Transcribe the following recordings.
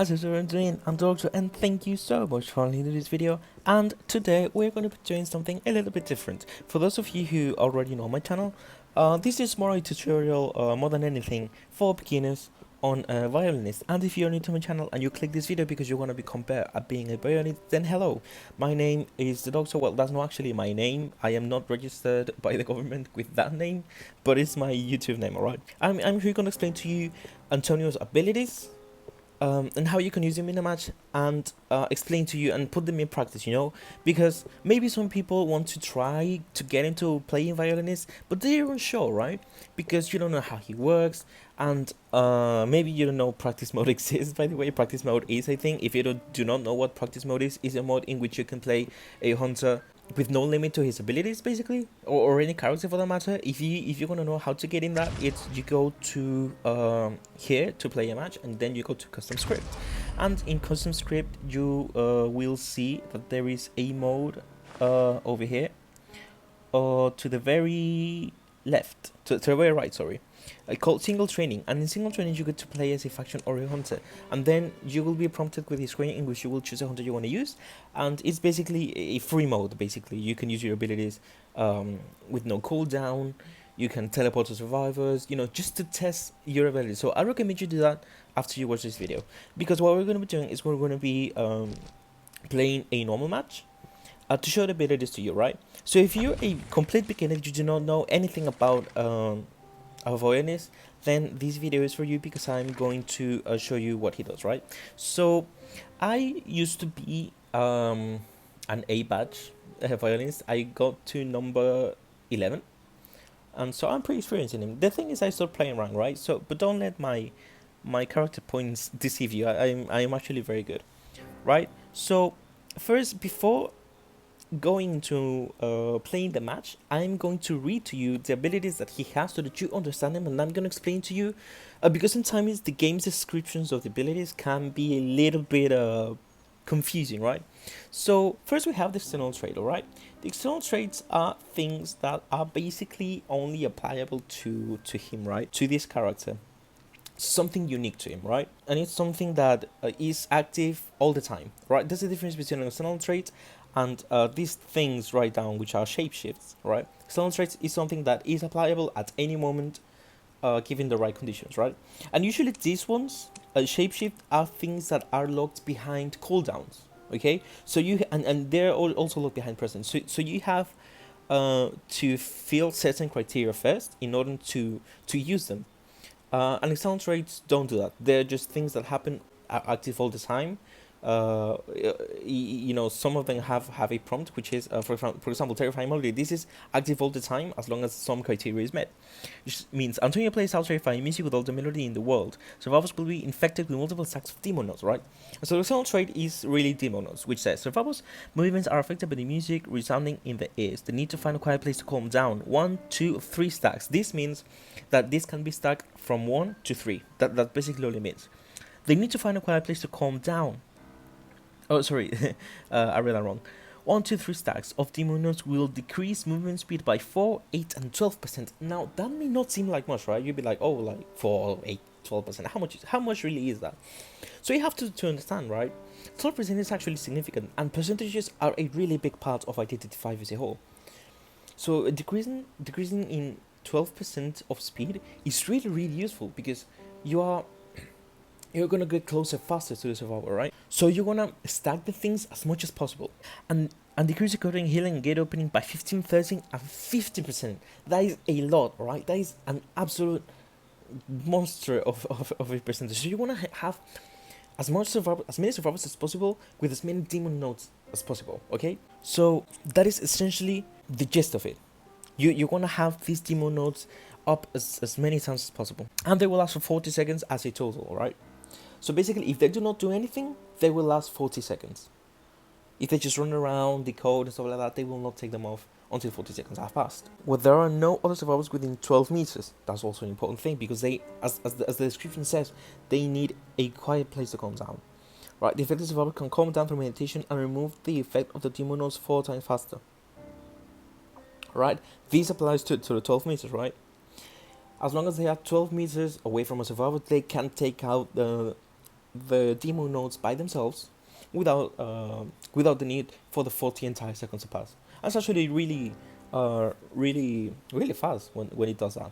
How's everyone doing? I'm Doctor and thank you so much for listening to this video. And today we're going to be doing something a little bit different. For those of you who already know my channel, this is more a tutorial more than anything for beginners on Violinist. And if you're new to my channel and you click this video because you want to become better at being a violinist, then hello. My name is the Doctor. Well, that's not actually my name. I am not registered by the government with that name, but it's my YouTube name, alright? I'm here going to explain to you Antonio's abilities, and how you can use them in a match, and explain to you and put them in practice, because maybe some people want to try to get into playing violinist, but they're unsure, right? Because you don't know how he works, and maybe you don't know practice mode exists. By the way, practice mode is a thing. If you do not know what practice mode is a mode in which you can play a hunter with no limit to his abilities, basically, or any character for that matter. If you want to know how to get in that, it's you go to here to play a match, and then you go to custom script, and in custom script you will see that there is a mode over here, to the very left, to the very right, sorry, called single training. And in single training you get to play as a faction or a hunter, and then you will be prompted with a screen in which you will choose a hunter you want to use, and it's basically a free mode. Basically you can use your abilities with no cooldown. You can teleport to survivors, just to test your ability. So I recommend you do that after you watch this video, because what we're going to be doing is we're going to be playing a normal match to show the abilities to you, right? So if you're a complete beginner, you do not know anything about a violinist, then this video is for you, because I'm going to show you what he does, right? So I used to be an A badge violinist. I got to number 11, and so I'm pretty experienced in him. The thing is, I started playing around, right? So, but don't let my character points deceive you. I'm actually very good, right? So first, before going into playing the match, I'm going to read to you the abilities that he has so that you understand them, and I'm going to explain to you, because sometimes the game's descriptions of the abilities can be a little bit confusing, right? So first we have the external trait, alright? The external traits are things that are basically only applicable to him, right? To this character. Something unique to him, right? And it's something that is active all the time, right? There's a difference between an external trait and these things right down, which are shapeshifts, right? External traits is something that is applicable at any moment, given the right conditions, right? And usually these ones, shapeshift, are things that are locked behind cooldowns, okay? So and they're also locked behind presence. So you have to fill certain criteria first in order to use them. And external traits don't do that. They're just things that happen, are active all the time. Some of them have a prompt, which is, for example, terrifying melody. This is active all the time as long as some criteria is met, which means Antonio plays out terrifying music with all the melody in the world. Survivors will be infected with multiple stacks of demon notes, right? So the external trait is really demon notes, which says survivors' movements are affected by the music resounding in the ears. They need to find a quiet place to calm down. 1, 2, 3 stacks. This means that this can be stacked from 1 to 3. That basically all it means. They need to find a quiet place to calm down. Oh, sorry, I read that wrong. 1, 2, 3 stacks of demon notes will decrease movement speed by 4, 8, and 12%. Now, that may not seem like much, right? You'd be like, oh, like 4, 8, 12%. How much really is that? So you have to understand, right? 12% is actually significant, and percentages are a really big part of Identity 5 as a whole. So decreasing in 12% of speed is really, really useful, because you're gonna get closer faster to the survivor, right? So you're gonna stack the things as much as possible, and decrease the cutting, healing, and gate opening by 15, 13, and 50%. That is a lot, right? That is an absolute monster of a percentage. So you wanna have as many survivors as possible with as many demon notes as possible, okay? So that is essentially the gist of it. You want to have these demon notes up as many times as possible, and they will last for 40 seconds as a total, alright? So basically, if they do not do anything, they will last 40 seconds. If they just run around, decode, and stuff like that, they will not take them off until 40 seconds have passed. Well, there are no other survivors within 12 meters. That's also an important thing, because they, as the description says, they need a quiet place to calm down. Right? The affected survivor can calm down through meditation and remove the effect of the demon notes 4 times faster. Right? This applies to the 12 meters, right? As long as they are 12 meters away from a survivor, they can take out the the demo notes by themselves without the need for the 40 entire seconds to pass. That's actually really fast when it does that.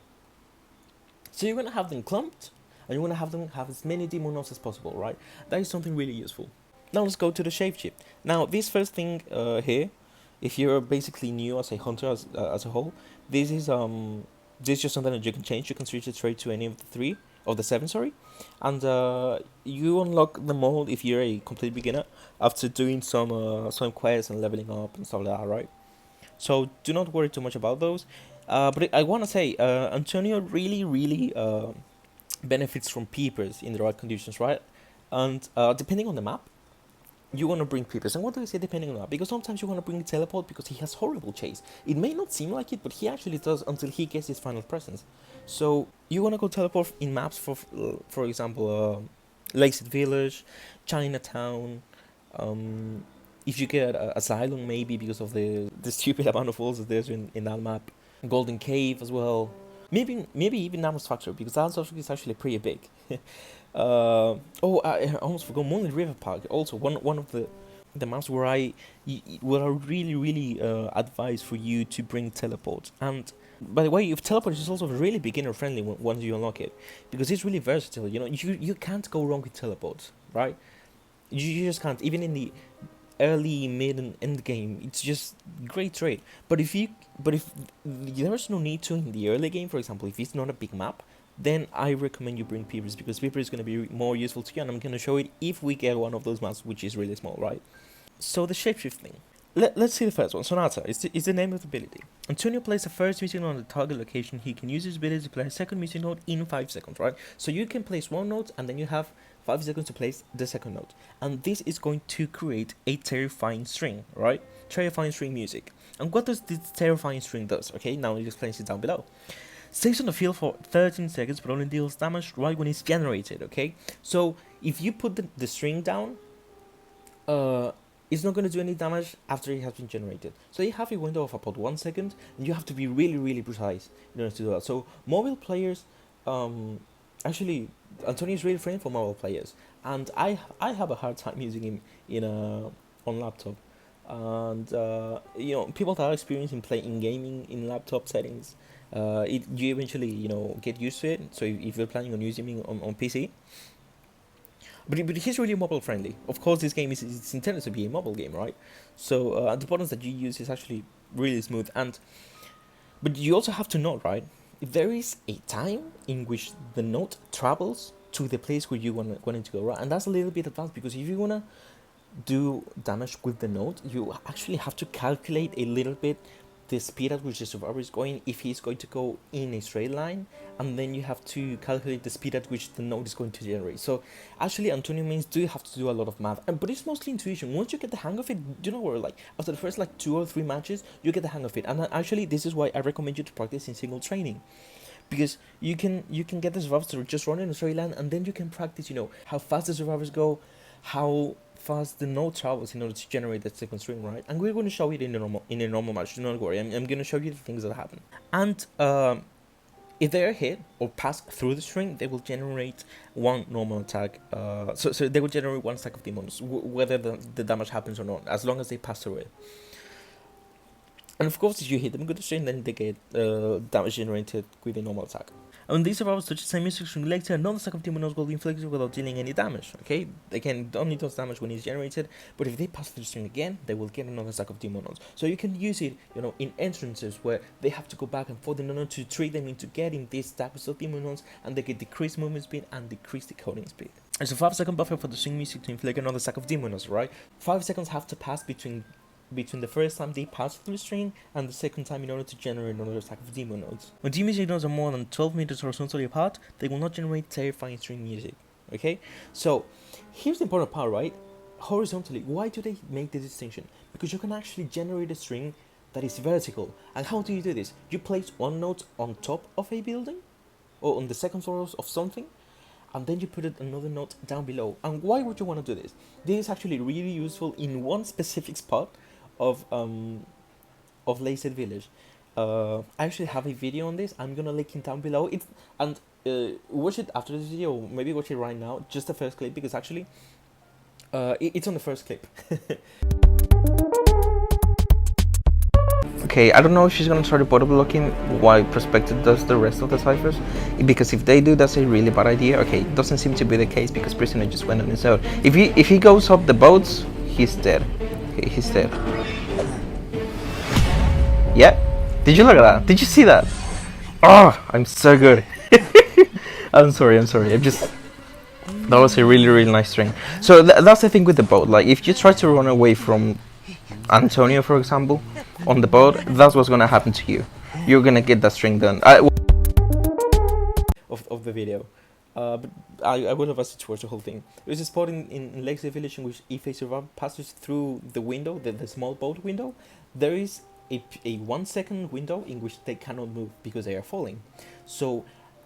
So you're gonna have them clumped, and you want to have them have as many demo notes as possible, right? That is something really useful. Now let's go to the shape shift. Now this first thing here, if you're basically new as a hunter as a whole, this is just something that you can change. You can switch the trait to any of the three of the seven, sorry, and you unlock them all if you're a complete beginner after doing some quests and leveling up and stuff like that, right? So do not worry too much about those. But I want to say, Antonio really benefits from peepers in the right conditions, right? And depending on the map, you want to bring peepers. And what do I say depending on that? Because sometimes you want to bring teleport because he has horrible chase. It may not seem like it, but he actually does until he gets his final presence. So you want to go teleport in maps for example, Lakeside Village, Chinatown. If you get Asylum, maybe because of the stupid amount of walls that there's in that map. Golden Cave as well. Maybe even Namus Factory because that is actually pretty big. I almost forgot Moonlit River Park. Also, one of the maps where I really advise for you to bring teleport. And by the way, if teleport is also really beginner friendly once you unlock it, because it's really versatile. You know, you can't go wrong with teleport, right? You just can't. Even in the early, mid, and end game, it's just great trait. But if there's no need to in the early game, for example, if it's not a big map, then I recommend you bring peepers because peeper is going to be more useful to you, and I'm going to show it if we get one of those maps which is really small, right? So the shapeshift thing. Let's see the first one. Sonata is the name of the ability. Antonio plays the first music note on the target location. He can use his ability to play a second music note in 5 seconds, right? So you can place one note and then you have 5 seconds to place the second note. And this is going to create a terrifying string, right? Terrifying string music. And what does this terrifying string does? Okay, now it explains it down below. Stays on the field for 13 seconds but only deals damage right when it's generated, okay? So if you put the string down, it's not going to do any damage after it has been generated. So you have a window of about 1 second, and you have to be really precise in order to do that. So mobile players, actually, Antonio is really friendly for mobile players, and I have a hard time using him in on laptop, and people that are experienced in playing gaming in laptop settings, you eventually get used to it. So if you're planning on using him on PC. But he's really mobile friendly. Of course, this game is it's intended to be a mobile game, right? So the buttons that you use is actually really smooth. But you also have to note, right? If there is a time in which the note travels to the place where you want it to go, right? And that's a little bit advanced because if you wanna do damage with the note, you actually have to calculate a little bit the speed at which the survivor is going if he's going to go in a straight line, and then you have to calculate the speed at which the node is going to generate. So actually Antonio means do you have to do a lot of math, but it's mostly intuition. Once you get the hang of it, like after the first like 2 or 3 matches you get the hang of it. And actually this is why I recommend you to practice in single training, because you can get the survivors to just run in a straight line, and then you can practice how fast the survivors go, how fast the node travels in order to generate that second string, right? And we're going to show it in a normal match. Do not worry. I'm going to show you the things that happen. And if they are hit or pass through the string, they will generate one normal attack. So they will generate one stack of demons, whether the damage happens or not, as long as they pass through it. And of course, if you hit them with the string, then they get damage generated with a normal attack. And these survivors touch the same music string later, another stack of demons will be inflicted without dealing any damage. Okay, again, it only does damage when it's generated, but if they pass through the string again, they will get another stack of demons. So you can use it, in entrances where they have to go back and forth in order to trick them into getting these stacks of demons, and they get decreased movement speed and decreased decoding speed. There's a 5-second buffer for the string music to inflict another stack of demons, right? 5 seconds have to pass between the first time they pass through the string and the second time in order to generate another stack of demon nodes. When two music nodes are more than 12 meters horizontally apart, they will not generate terrifying string music. Okay? So, here's the important part, right? Horizontally, why do they make the distinction? Because you can actually generate a string that is vertical. And how do you do this? You place one note on top of a building, or on the second floor of something, and then you put another note down below. And why would you want to do this? This is actually really useful in one specific spot of Lakeside Village. I actually have a video on this. I'm gonna link it down below. And watch it after this video, or maybe watch it right now, just the first clip, because actually it's on the first clip. Okay, I don't know if she's gonna try to bottle blocking while Prospector does the rest of the ciphers, because if they do, that's a really bad idea. Okay, it doesn't seem to be the case because Prisoner just went on his own. If he goes up the boats, he's dead. Okay, he's dead. Yeah, did you look at that? Did you see that? Oh, I'm so good. I'm sorry. That was a really nice string. So that's the thing with the boat. Like, if you try to run away from Antonio, for example, on the boat, that's what's gonna happen to you. You're gonna get that string done. Of the video. But I would have asked you to watch the whole thing. There's a spot in Legacy Village in which if a survivor passes through the window, the small boat window, there is a 1 second window in which they cannot move because they are falling. So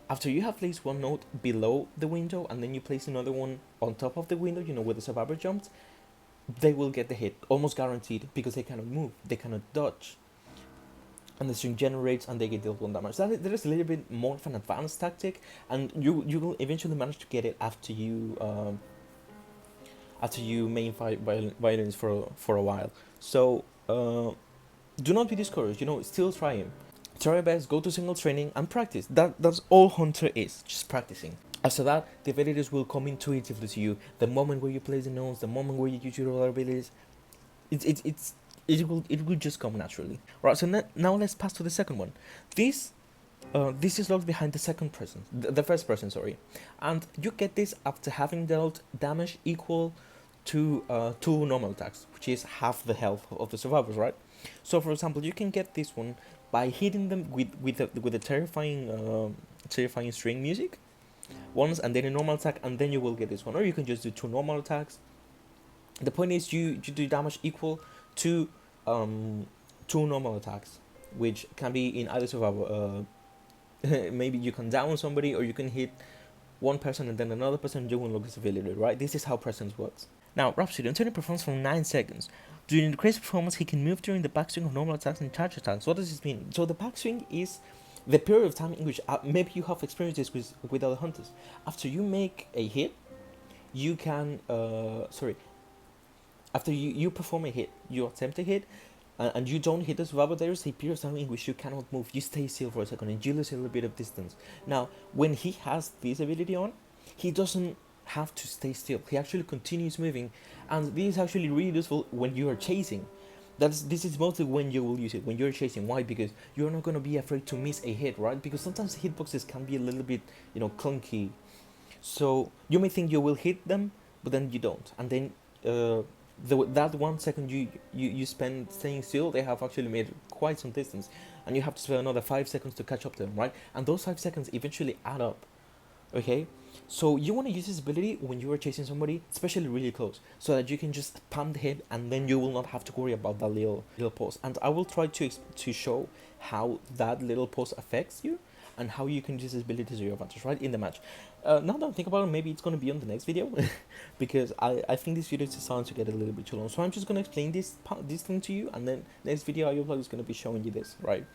after you have placed one note below the window and then you place another one on top of the window, you know, where the survivor jumped, they will get the hit, almost guaranteed, because they cannot move, they cannot dodge. And the string generates and they get dealt 1 damage. There is a little bit more of an advanced tactic, and you will eventually manage to get it after you main fight Violinist for a while. So do not be discouraged, you know, still try him. Try your best, go to single training and practice. That's all Hunter is, just practicing. After that, the abilities will come intuitively to you. The moment where you place the notes, the moment where you use your other abilities, it will just come naturally. Right, so now let's pass to the second one. This is locked behind the second person, the first person, sorry. And you get this after having dealt damage equal to 2 normal attacks, which is half the health of the survivors, right? So for example, you can get this one by hitting them with the terrifying string music once, and then a normal attack, and then you will get this one. Or you can just do 2 normal attacks. The point is you do damage equal to 2 normal attacks, which can be in either survivor. Maybe you can down somebody, or you can hit one person and then another person. You will unlock this ability, right? This is how presence works. Now, Rhapsody, Antonio performs for 9 seconds. During the crazy performance, he can move during the backswing of normal attacks and charge attacks. What does this mean? So the backswing is the period of time in which maybe you have experienced this with other hunters. After you make a hit, you can after you perform a hit, you attempt a hit, and you don't hit the survivor, there is a period of time in which you cannot move. You stay still for a second and you lose a little bit of distance. Now, when he has this ability on, he doesn't have to stay still. He actually continues moving, and this is actually really useful when you are chasing. This is mostly when you will use it, when you're chasing. Why? Because you're not going to be afraid to miss a hit, right? Because sometimes hitboxes can be a little bit, you know, clunky. So you may think you will hit them, but then you don't. And then that 1 second you spend staying still, they have actually made quite some distance. And you have to spend another 5 seconds to catch up to them, right? And those 5 seconds eventually add up. Okay, so you want to use this ability when you are chasing somebody, especially really close, so that you can just spam the hit, and then you will not have to worry about that little pause. And I will try to show how that little pause affects you and how you can use this ability to your advantage, right, in the match. Now that I think about it, maybe it's going to be on the next video because I think this video is starting to get a little bit too long. So I'm just going to explain this thing to you, and then next video I upload is going to be showing you this, right?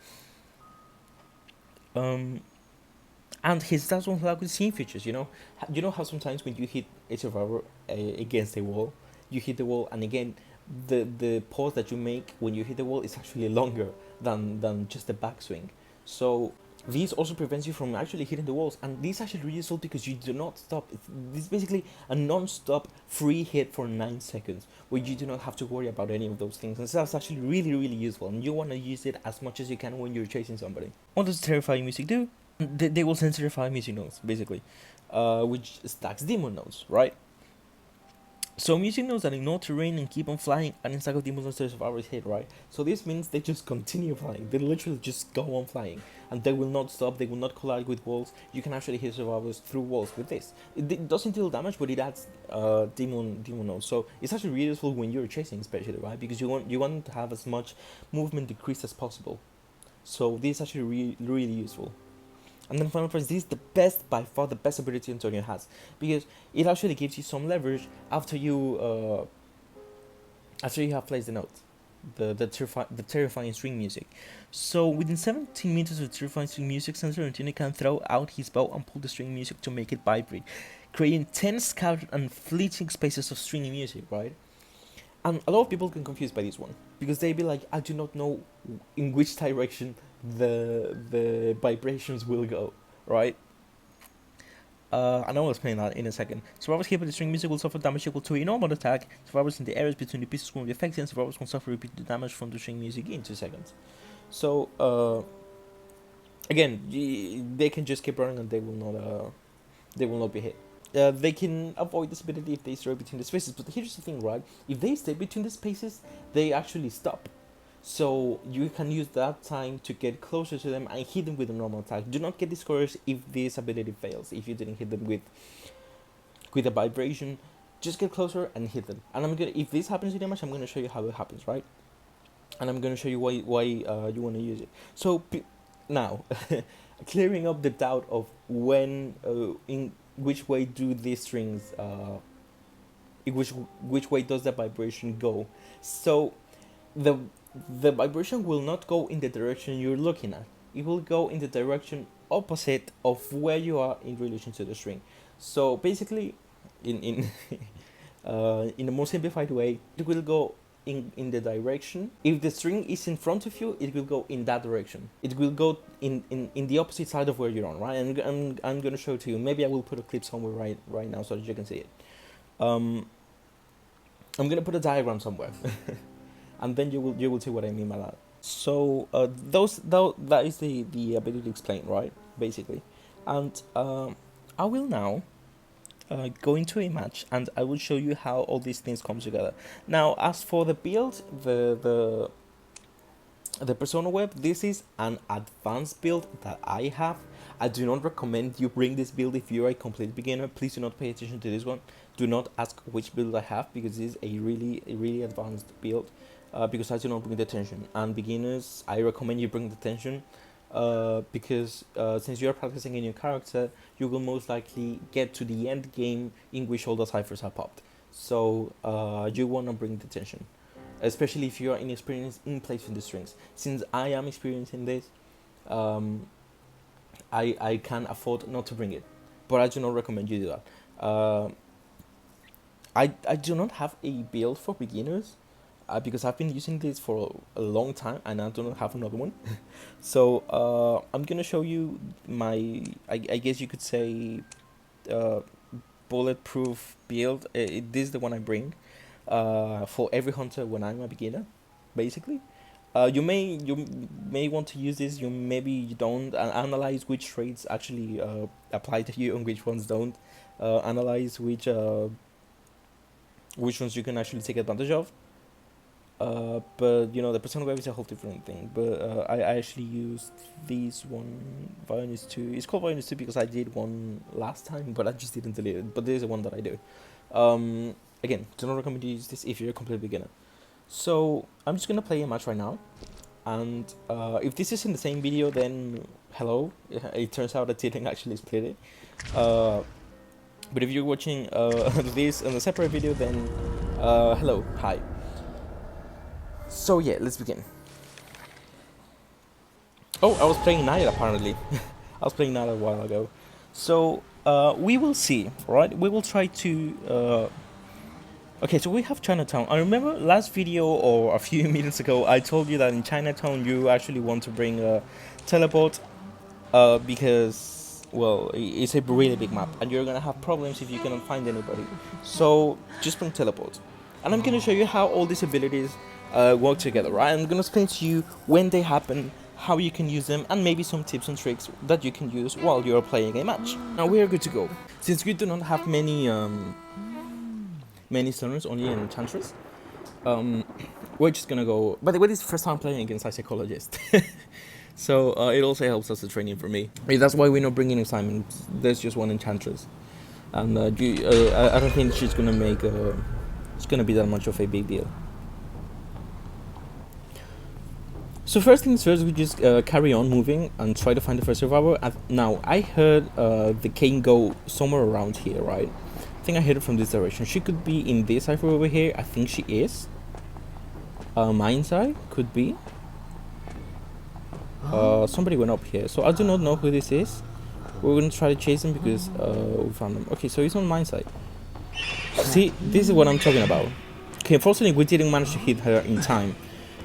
And his stats won't allow scene features, you know how sometimes when you hit a survivor against a wall, you hit the wall, and again the pause that you make when you hit the wall is actually longer than just the backswing. So this also prevents you from actually hitting the walls, and this is actually really useful because you do not stop. This is basically a non-stop free hit for 9 seconds where you do not have to worry about any of those things, and so that's actually really useful, and you want to use it as much as you can when you're chasing somebody. What does terrifying music do? They will sensorify music notes, basically, which stacks demon notes, right? So music notes that ignore terrain and keep on flying and stack of demon notes to survivors hit, right? So this means they just continue flying. They literally just go on flying, and they will not stop. They will not collide with walls. You can actually hit survivors through walls with this. It doesn't deal damage, but it adds demon notes. So it's actually really useful when you're chasing, especially, right? Because you want to have as much movement decrease as possible. So this is actually really useful. And then Final Price, this is the best, by far the best ability Antonio has, because it actually gives you some leverage after you have placed the note. the terrifying string music. So within 17 meters of terrifying string music, Sensor Antonio can throw out his bow and pull the string music to make it vibrate, creating 10 scattered and fleeting spaces of stringy music, right? And a lot of people get confused by this one because they be like, I do not know in which direction the vibrations will go, right? And I will explain that in a second. Survivors hit by the string music will suffer damage equal to a normal attack. Survivors in the areas between the pieces will be affected, and survivors will suffer repeated damage from the string music in 2 seconds. So, again, they can just keep running and they will not be hit. They can avoid this ability if they stay between the spaces, but here's the thing, right? If they stay between the spaces, they actually stop. So you can use that time to get closer to them and hit them with a normal attack. Do not get discouraged if this ability fails, if you didn't hit them with a vibration. Just get closer and hit them. And if this happens in the match, I'm gonna show you how it happens, right? And I'm gonna show you why you wanna use it. So now, clearing up the doubt of when in which way do these strings in which way does the vibration go. So the vibration will not go in the direction you're looking at. It will go in the direction opposite of where you are in relation to the string. So basically, in in a more simplified way, it will go in the direction. If the string is in front of you, it will go in that direction. It will go in the opposite side of where you're on, right? And I'm gonna show it to you. Maybe I will put a clip somewhere right now so that you can see it. I'm gonna put a diagram somewhere, and then you will see what I mean by that. So that is the ability to explain, right? Basically, and I will now go into a match and I will show you how all these things come together. Now, as for the build, the Persona Web, this is an advanced build that I have. I do not recommend you bring this build if you're a complete beginner. Please do not pay attention to this one. Do not ask which build I have because this is a really advanced build. Because I do not bring the tension, and beginners, I recommend you bring the tension. Because since you are practicing a new character, you will most likely get to the end game in which all the ciphers are popped. So you want to bring the tension, especially if you are inexperienced in placing the strings. Since I am experienced in this, I can afford not to bring it, but I do not recommend you do that. I do not have a build for beginners. Because I've been using this for a long time and I do not have another one. So I'm gonna show you my, I guess you could say, bulletproof build. This is the one I bring for every hunter when I'm a beginner, basically. You may want to use this. Maybe you don't. Analyze which traits actually apply to you and which ones don't. Analyze which ones you can actually take advantage of. But the Persona Web is a whole different thing. But I actually used this one, Violinist 2. It's called Violinist 2 because I did one last time, but I just didn't delete it. But this is the one that I do. Again, do not recommend you use this if you're a complete beginner. So I'm just gonna play a match right now, and if this is in the same video, then hello. It turns out I didn't actually split it. But if you're watching this in a separate video, then hello, hi. So yeah, let's begin. Oh, I was playing Night apparently. I was playing Night a while ago. So we will see, right? We will try to. Okay, so we have Chinatown. I remember last video or a few minutes ago, I told you that in Chinatown you actually want to bring a teleport, because well, it's a really big map, and you're gonna have problems if you cannot find anybody. So just bring teleport, and I'm gonna show you how all these abilities work together, right? I'm gonna explain to you when they happen, how you can use them, and maybe some tips and tricks that you can use while you're playing a match. Now we are good to go. Since we do not have many stunners, only an enchantress, we're just gonna go. By the way, this is the first time playing against a psychologist. So it also helps as a training for me. That's why we're not bringing Simon. There's just one enchantress, and I don't think she's gonna make it's gonna be that much of a big deal. So first things first, we just carry on moving and try to find the first survivor. Now, I heard the cane go somewhere around here, right? I think I heard it from this direction. She could be in this cipher over here. I think she is. mine side could be. Somebody went up here, so I do not know who this is. We're gonna try to chase him because we found him. Okay, so he's on mine side. See, this is what I'm talking about. Okay, unfortunately we didn't manage to hit her in time.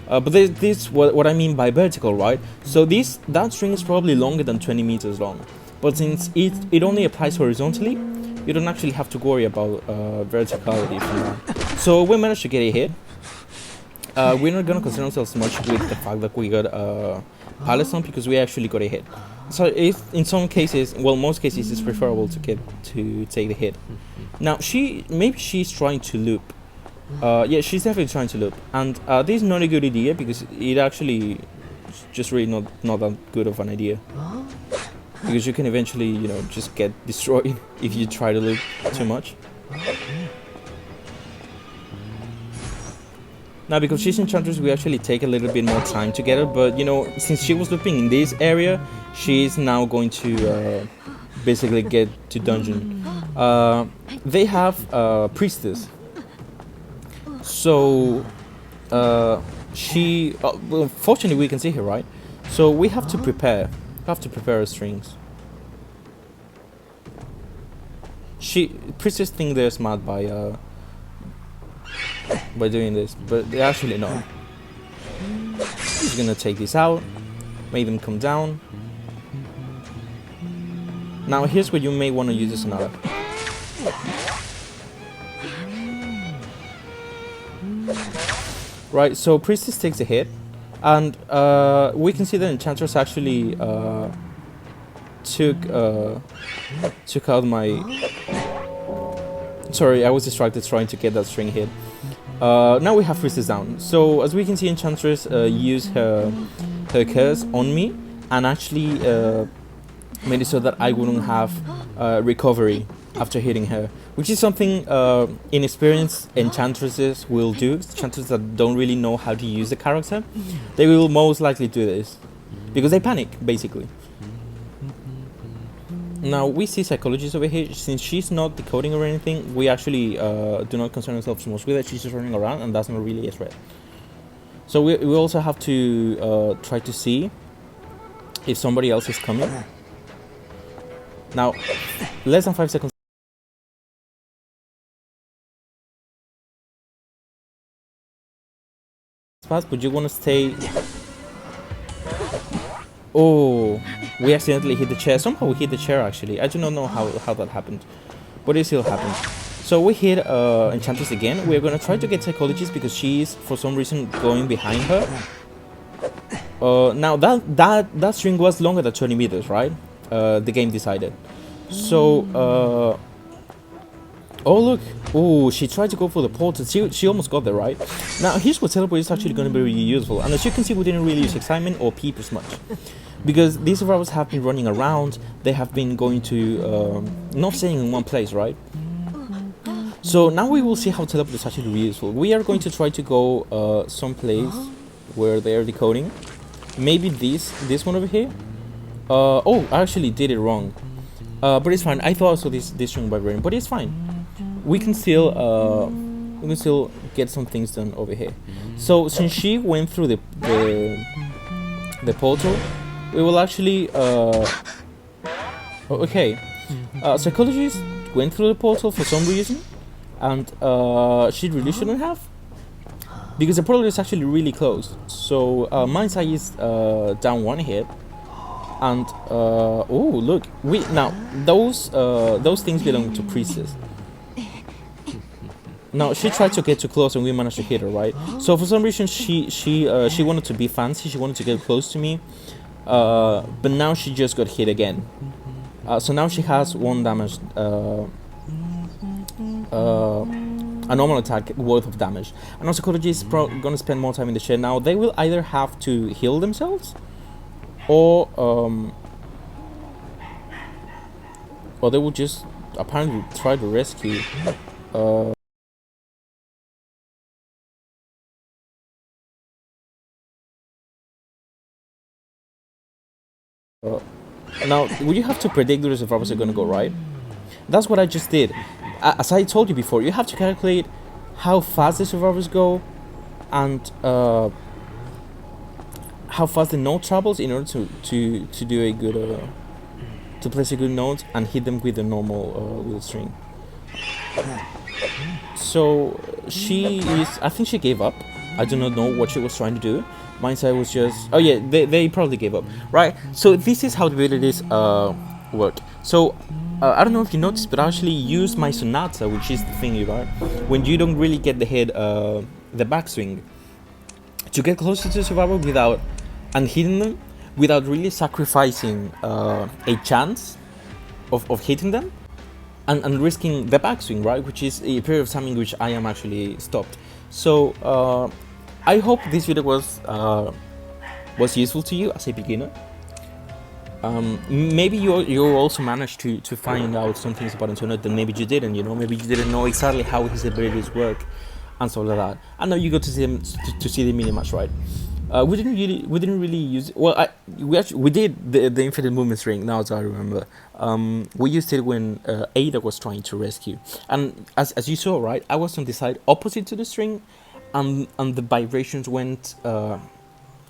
But this what I mean by vertical, right? So that string is probably longer than 20 meters long. But since it only applies horizontally, you don't actually have to worry about verticality from that. So we managed to get a hit. We're not gonna concern ourselves much with the fact that we got pallets on because we actually got a hit. So if in some cases, well, most cases, it's preferable to take the hit. Now maybe she's trying to loop. Yeah, she's definitely trying to loop, and this is not a good idea because it actually is just really not that good of an idea. Because you can eventually, just get destroyed if you try to loop too much. Now, because she's enchantress, we actually take a little bit more time to get her, but since she was looping in this area, she's now going to basically get to dungeon. They have priestess. So, well, fortunately we can see her, right? So we have to prepare our strings. Priestess think they're smart by doing this, but they're actually not. He's gonna take this out, make them come down. Now here's where you may want to use the Sonata. Right, so priestess takes a hit, and we can see that enchantress actually took out my. Sorry, I was distracted trying to get that string hit. Now we have priestess down. So as we can see, enchantress used her curse on me and actually made it so that I wouldn't have recovery after hitting her, which is something inexperienced enchantresses will do. Enchantresses that don't really know how to use the character, they will most likely do this because they panic, basically. Now we see psychologist over here. Since she's not decoding or anything, we actually do not concern ourselves too much with it. She's just running around, and that's not really a threat. So we also have to try to see if somebody else is coming. Now, less than 5 seconds. But you want to stay. Oh, we accidentally hit the chair. Somehow we hit the chair actually. I do not know how that happened, but it still happened. So we hit enchantress again. We're gonna try to get psychologist because she's for some reason going behind her. Now that string was longer than 20 meters, right? The game decided. So oh look, oh, she tried to go for the portal. She almost got there, right? Now here's what teleport is actually going to be really useful, and as you can see, we didn't really use excitement or peep as much because these survivors have been running around. They have been going to not staying in one place, right? So now we will see how teleport is actually really useful. We are going to try to go someplace where they are decoding. Maybe this one over here. Oh, I actually did it wrong, but it's fine. I thought I saw this string vibrating, but it's fine. We can still get some things done over here. So since she went through the portal, we will actually okay. Psychologist went through the portal for some reason, and she really shouldn't have, because the portal is actually really close. So mine side is down one hit, and oh look, now those things belong to priestess. Now she tried to get too close and we managed to hit her, right? So for some reason she wanted to be fancy, she wanted to get close to me, but now she just got hit again. So now she has 1 damage, a normal attack worth of damage. And our psychologist is gonna spend more time in the chair. Now they will either have to heal themselves, or they will just apparently try to rescue. Now, you have to predict where the survivors are going to go, right? That's what I just did. As I told you before, you have to calculate how fast the survivors go, and how fast the note travels in order to do a good to place a good note and hit them with a normal with a string. So she is, I think she gave up. I do not know what she was trying to do. Mine side was just, oh yeah, they probably gave up, right? So this is how the Violinist work. So I don't know if you noticed, but I actually use my Sonata, which is the thingy, right? When you don't really get the head, the backswing, to get closer to the survivor without, and hitting them, without really sacrificing a chance of hitting them, and risking the backswing, right? Which is a period of time in which I am actually stopped. So I hope this video was useful to you as a beginner. Maybe you also managed to find out some things about Antonio that maybe you didn't. You know, maybe you didn't know exactly how his abilities work and stuff like that. I know you got to see them to see the mini match, right? We didn't really use. Well, we did the infinite movement string. Now as I remember, we used it when Ada was trying to rescue, and as you saw, right, I was on the side opposite to the string, and the vibrations went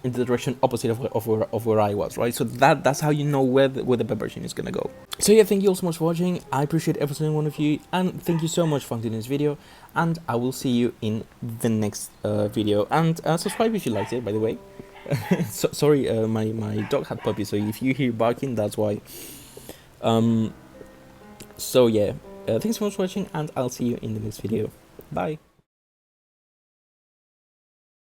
in the direction opposite of where I was, right? So that's how you know where the vibration is gonna go. So yeah, thank you all so much for watching. I appreciate every single one of you, and thank you so much for watching this video, and I will see you in the next video. And subscribe if you liked it, by the way. Sorry, my dog had puppies, so if you hear barking, that's why. So yeah, thanks so much for watching, and I'll see you in the next video. Bye.